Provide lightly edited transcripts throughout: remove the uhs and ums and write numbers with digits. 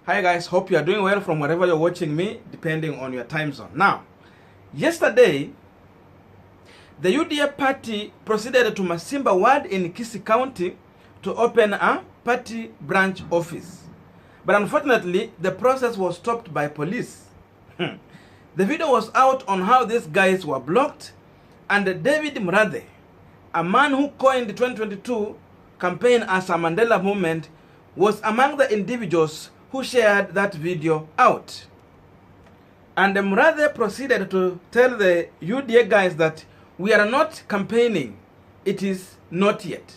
Hi guys, hope you are doing well from wherever you're watching me, depending on your time zone. Now, yesterday, the UDA party proceeded to Masimba ward in Kisii County to open a party branch office. But unfortunately, the process was stopped by police. The video was out on how these guys were blocked, and David Murathe, a man who coined the 2022 campaign as a Mandela movement, was among the individuals who shared that video out. And Murathe proceeded to tell the UDA guys that we are not campaigning, it is not yet.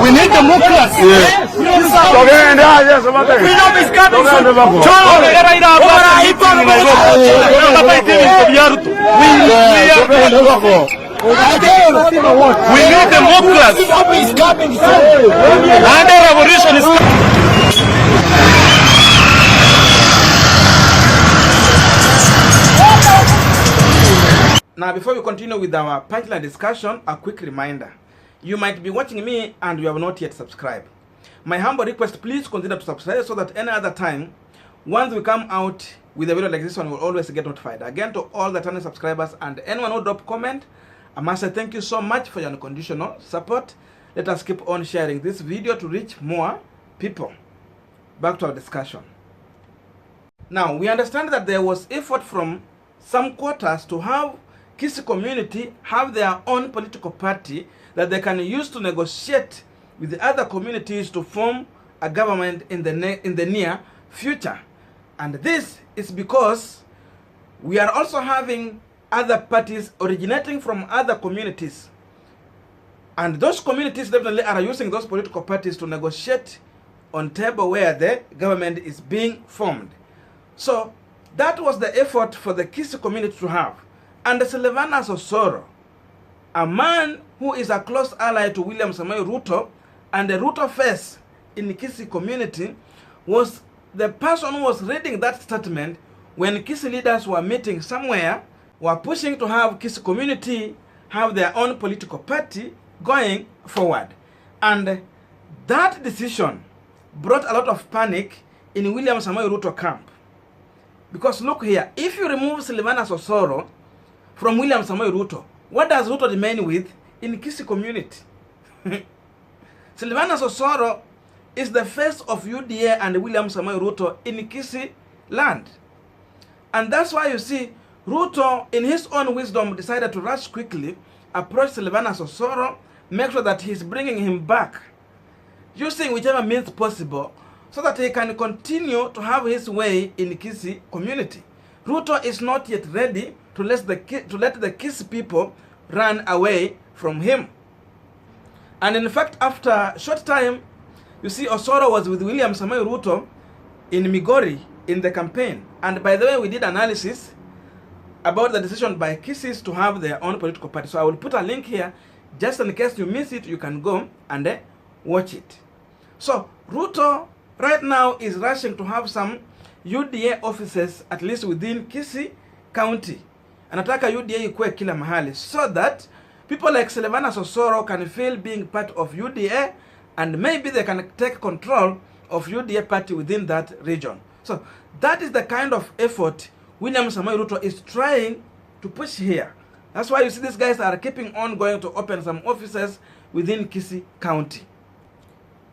We need democracy. Freedom is coming we need democracy. And the revolution is coming. Now, before we continue with our Punchline discussion, a quick reminder. You might be watching me and you have not yet subscribed. My humble request, please consider to subscribe so that any other time, once we come out with a video like this one, will always get notified. Again, to all the channel subscribers and anyone who drop comment, I must say thank you so much for your unconditional support. Let us keep on sharing this video to reach more people. Back to our discussion. Now, we understand that there was effort from some quarters to have Kisii community have their own political party that they can use to negotiate with the other communities to form a government in the near future. And this is because we are also having other parties originating from other communities. And those communities definitely are using those political parties to negotiate on table where the government is being formed. So that was the effort for the Kisii community to have. And Sylvanus Osoro, a man who is a close ally to William Ruto and the Ruto face in the Kisii community, was the person who was reading that statement when Kisii leaders were meeting somewhere, were pushing to have Kisii community have their own political party going forward. And that decision brought a lot of panic in William Ruto camp. Because look here, if you remove Sylvanus Osoro from William Ruto, what does Ruto remain with in Kisii community? Sylvanus Osoro is the face of UDA and William Ruto in Kisii land. And that's why you see Ruto, in his own wisdom, decided to rush quickly, approach Sylvanus Osoro, make sure that he's bringing him back, using whichever means possible, so that he can continue to have his way in the Kisii community. Ruto is not yet ready to let the Kisii people run away from him. And in fact, after a short time, you see Osoro was with William Ruto in Migori in the campaign. And by the way, we did analysis about the decision by Kisii to have their own political party. So I will put a link here, just in case you miss it, you can go and watch it. So Ruto right now is rushing to have some UDA offices, at least within Kisii County. Anataka UDA ikuwe kila mahali, so that people like Sylvanus Osoro can feel being part of UDA, and maybe they can take control of UDA party within that region. So that is the kind of effort William Ruto is trying to push here. That's why you see these guys are keeping on going to open some offices within Kisii County.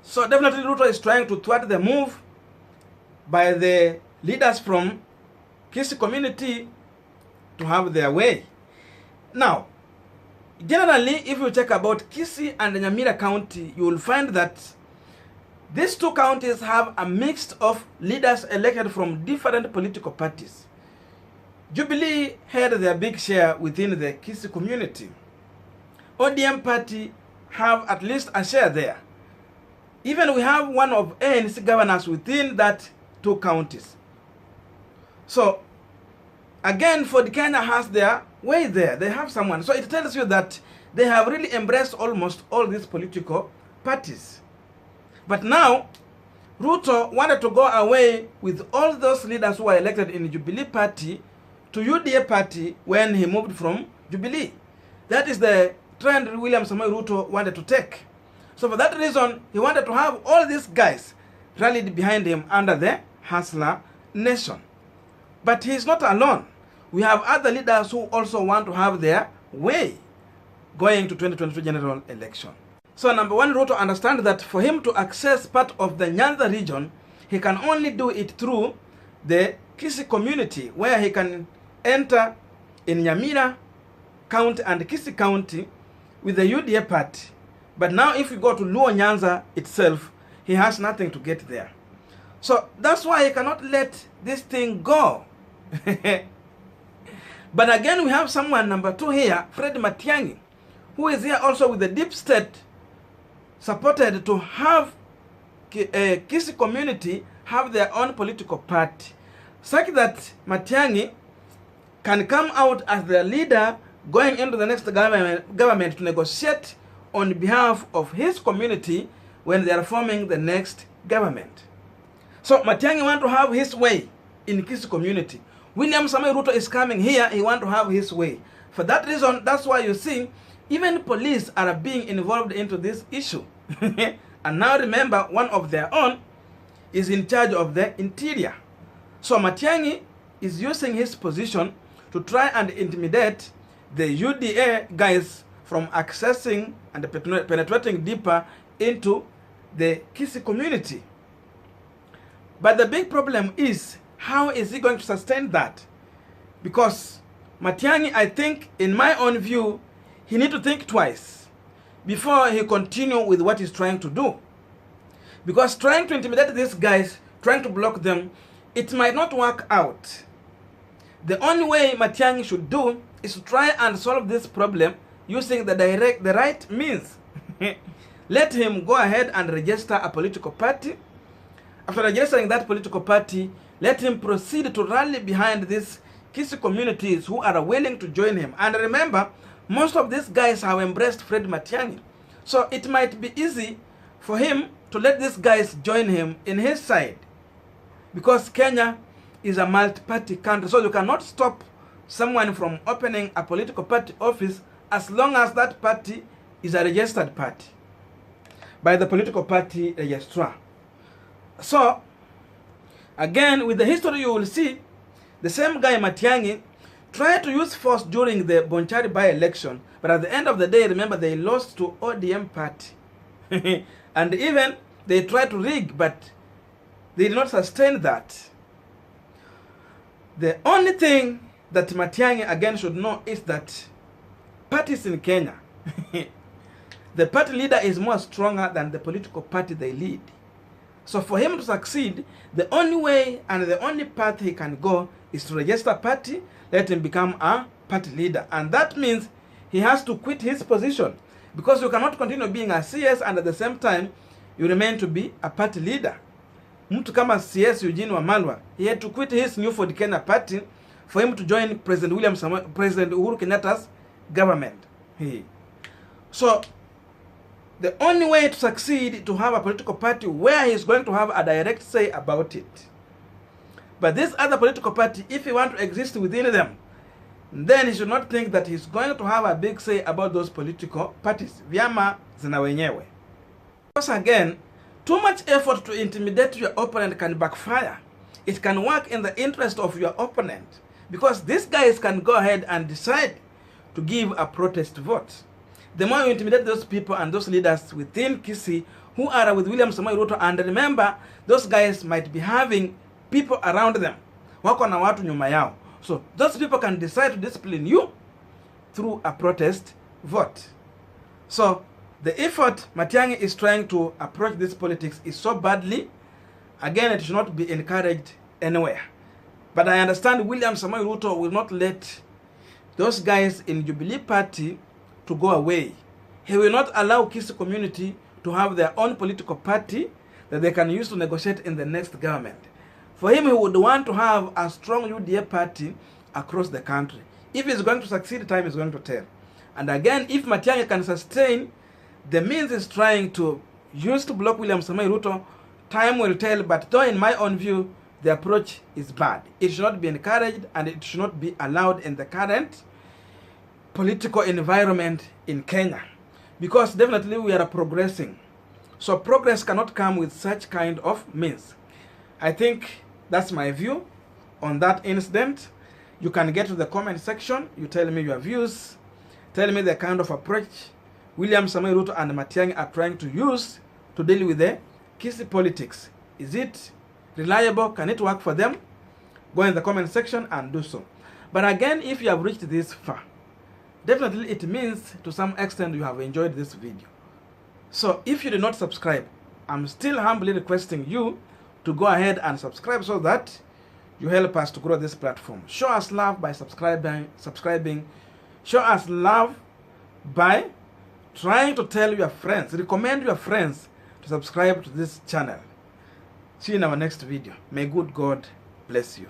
So definitely Ruto is trying to thwart the move by the leaders from Kisii community to have their way. Now, generally, if you check about Kisii and Nyamira County, you will find that these two counties have a mix of leaders elected from different political parties. Jubilee had their big share within the Kisii community. ODM party have at least a share there. Even we have one of ANC governors within that two counties. So, again, Ford Kenya has their way there. They have someone. So it tells you that they have really embraced almost all these political parties. But now, Ruto wanted to go away with all those leaders who were elected in the Jubilee party to UDA party when he moved from Jubilee. That is the trend William Ruto wanted to take. So for that reason, he wanted to have all these guys rallied behind him under the Hustler Nation. But he is not alone. We have other leaders who also want to have their way going to 2022 general election. So number one, Ruto understands that for him to access part of the Nyanza region, he can only do it through the Kisii community, where he can enter in Nyamira County and Kisii County with the UDA party. But now if you go to Luo Nyanza itself, he has nothing to get there. So that's why he cannot let this thing go. But again, we have someone number two here, Freddy Matiangi, who is here also with the deep state, supported to have Kisii community have their own political party, such that Matiangi can come out as their leader going into the next government to negotiate on behalf of his community when they are forming the next government. So Matiangi wants to have his way in Kisii community. William Ruto is coming here, he wants to have his way. For that reason, that's why you see, even police are being involved into this issue. And now remember, one of their own is in charge of the interior. So Matiangi is using his position to try and intimidate the UDA guys from accessing and penetrating deeper into the Kisii community. But the big problem is, how is he going to sustain that? Because Matiangi, I think, in my own view, he needs to think twice before he continue with what he's trying to do. Because trying to intimidate these guys, trying to block them, it might not work out. The only way Matiangi should do is to try and solve this problem using the right means. Let him go ahead and register a political party. After registering that political party, let him proceed to rally behind these Kisii communities who are willing to join him. And remember, most of these guys have embraced Fred Matiangi. So it might be easy for him to let these guys join him in his side. Because Kenya is a multi-party country, so you cannot stop someone from opening a political party office as long as that party is a registered party by the political party registrar. So, again, with the history you will see, the same guy Matiangi tried to use force during the Bonchari by-election, but at the end of the day, remember, they lost to ODM party. And even they tried to rig, but they did not sustain that. The only thing that Matiangi again should know is that parties in Kenya, the party leader is more stronger than the political party they lead. So for him to succeed, the only way and the only path he can go is to register a party, let him become a party leader. And that means he has to quit his position, because you cannot continue being a CS and at the same time you remain to be a party leader. Mtu kama CS Eugene Wamalwa, he had to quit his New Ford Kenya party for him to join President Uhuru Kenyatta's government. So the only way to succeed is to have a political party where he's going to have a direct say about it. But this other political party, if he wants to exist within them, then he should not think that he's going to have a big say about those political parties. Vyama zina wenyewe. Because again, too much effort to intimidate your opponent can backfire. It can work in the interest of your opponent, because these guys can go ahead and decide to give a protest vote. The more you intimidate those people and those leaders within Kisii who are with William Ruto, and remember, those guys might be having people around them. Wako na watu nyuma yao. So those people can decide to discipline you through a protest vote. So The effort Matiangi is trying to approach this politics is so badly, again, it should not be encouraged anywhere. But I understand William Ruto will not let those guys in Jubilee Party to go away. He will not allow Kisii community to have their own political party that they can use to negotiate in the next government. For him, he would want to have a strong UDA party across the country. If he's going to succeed, time is going to tell. And again, if Matiangi can sustain the means he's trying to use to block William Ruto, time will tell. But though in my own view, the approach is bad. It should not be encouraged and it should not be allowed in the current political environment in Kenya. Because definitely we are progressing. So progress cannot come with such kind of means. I think that's my view on that incident. You can get to the comment section. You tell me your views. Tell me the kind of approach William Ruto and Matiangi are trying to use to deal with the Kisii politics. Is it reliable? Can it work for them? Go in the comment section and do so. But again, if you have reached this far, definitely it means to some extent you have enjoyed this video. So if you did not subscribe, I'm still humbly requesting you to go ahead and subscribe so that you help us to grow this platform. Show us love by subscribing. Show us love by trying to tell your friends, recommend your friends to subscribe to this channel. See you in our next video. May good God bless you.